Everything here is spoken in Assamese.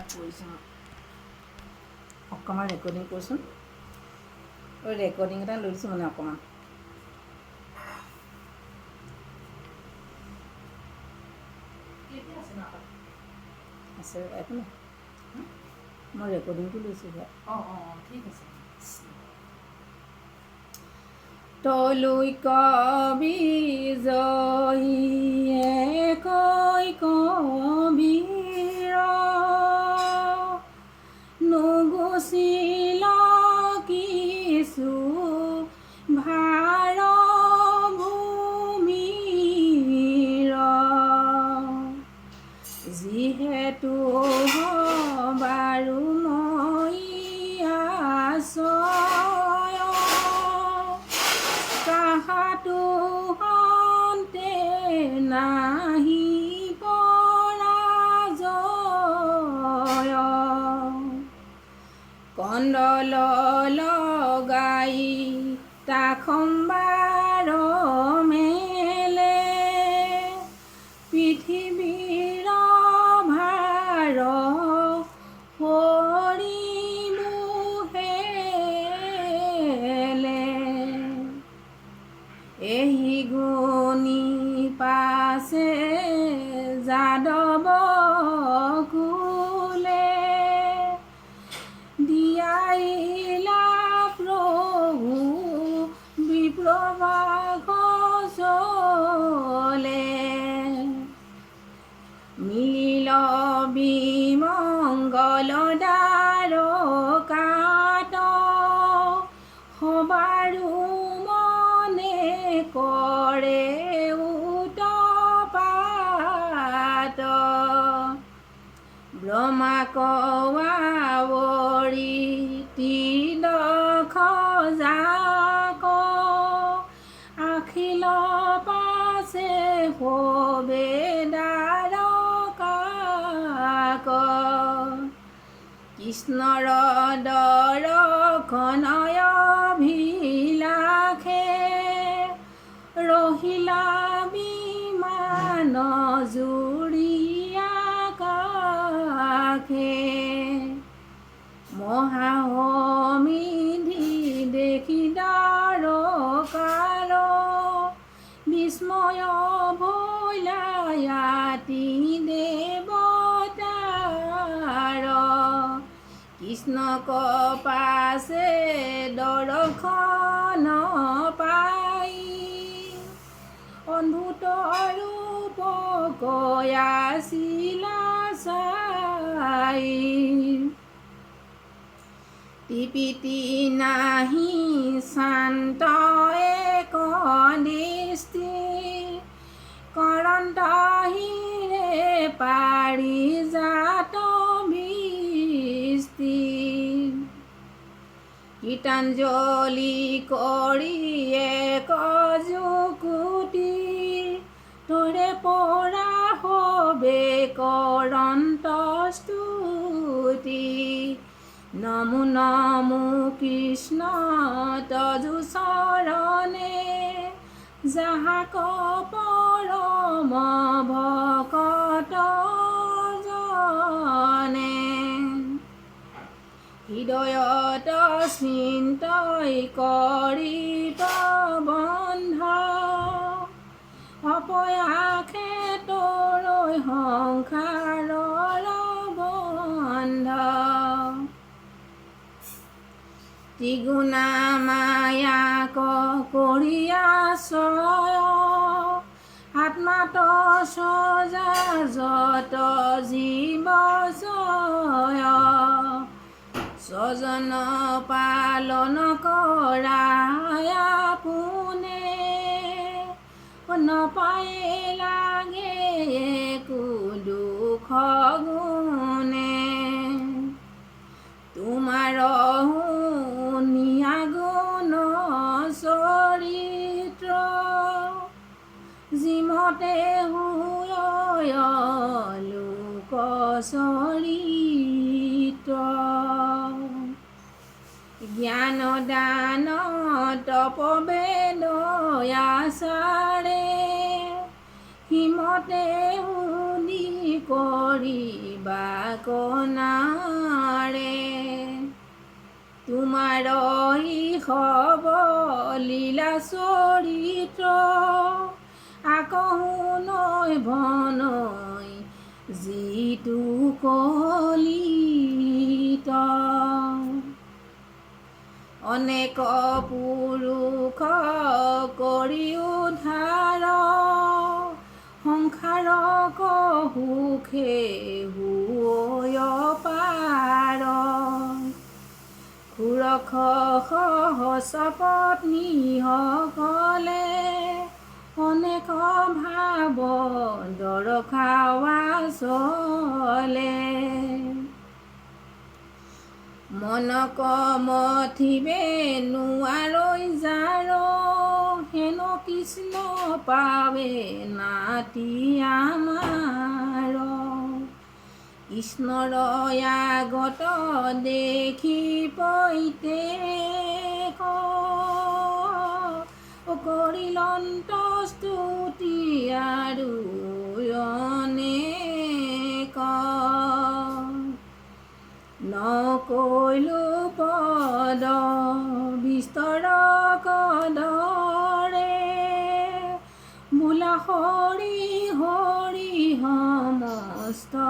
কৰিছোঁ অকণমান ৰেকৰ্ডিং কৰিছোঁ ৰেকৰ্ডিং এটা লৈ দিছোঁ মানে অকণমান আছে একো নাই মই ৰেকৰ্ডিংটো লৈছোঁ ঠিক আছে তলৈ কবি জয়ীয়ে কৈ কবিৰ নুগুচিল কিছু ভাৰ ভূমিৰ যিহেতু বাৰু মই আশ্ৰয় কাহাতো হন্তে নাহি পৰাজয় কণ্ডল লগাই তাক সম্বাৰ মেলে পৃথিৱীৰ ভাৰ পৰিমুহেলে এই গুণী পাছে যাদৱ কুলে দিয়াইলা প্ৰভু বিপ্ৰবাঘলে মিলিল বিমংগল দ্বাৰকাত সবাৰো মনে কৰে উৎপাত ব্ৰহ্মাক আৱৰি ত্ৰিদশ যাক আখিল পাছে শোভে দ্বাৰকাক কৃষ্ণৰ দৰ্শনয় অভিলাষে ৰহিলা বিমান জুৰি আকাশে মহাসমিধি দেখি দ্বাৰকাৰ বিস্ময় ভৈলায়াতি দেৱতাৰ কৃষ্ণক পাছে দৰ্শন পাই অদ্ভুত ৰূপ কয়াছিলা চাই টিপিতি নাহি শান্ত এক দৃষ্টি কৰন্তহিৰে পাৰিজাত বৃষ্টি গীতাঞ্জলি কৰি এক যুকুটি তৰে পৰা হবে কৰন্ত স্তুতি নমো নমো কৃষ্ণ তজু চৰণে যাহাক পৰম ভকত জনে হৃদয়ত চিন্তই কৰি প্ৰবন্ধ অপয়াসে তৰৈ সংসাৰৰ বন্ধ ত্ৰিগুণা মায়াক কৰি আশ্ৰয় আত্মাত সজা যত জীৱ জয় স্বজন পালন কৰা পোনে নপায়ে লাগে একো দুখ গুণে তোমাৰ শুনিয়া গুণ চৰিত্ৰ যিমতে হুয় লোক চৰিত্ৰ জ্ঞান দান তপ বেদ আচাৰে হিমতে শুনি কৰিবা কণাৰে তোমাৰ হব লীলা চৰিত্ৰ আকহুনৈ ভনৈ যিটো কলিত অনেক পুৰুষ কৰি উদ্ধাৰ সংসাৰক সুখে হৈ পাৰ সুৰখ সহস্ৰ পত্নী সকলে অনেক ভাৱ দৰখাৱা চলে মনক মথিবে নোৱাৰৈ যাৰ হেনো কৃষ্ণ পাৱে নাতি আমাৰ কৃষ্ণৰ আগত দেখি পৈতে কৰিলন্ত স্তুতি আৰু অনেক নকৈলো পদ বিস্তৰ কদৰে বোলা হৰি হৰি সমস্ত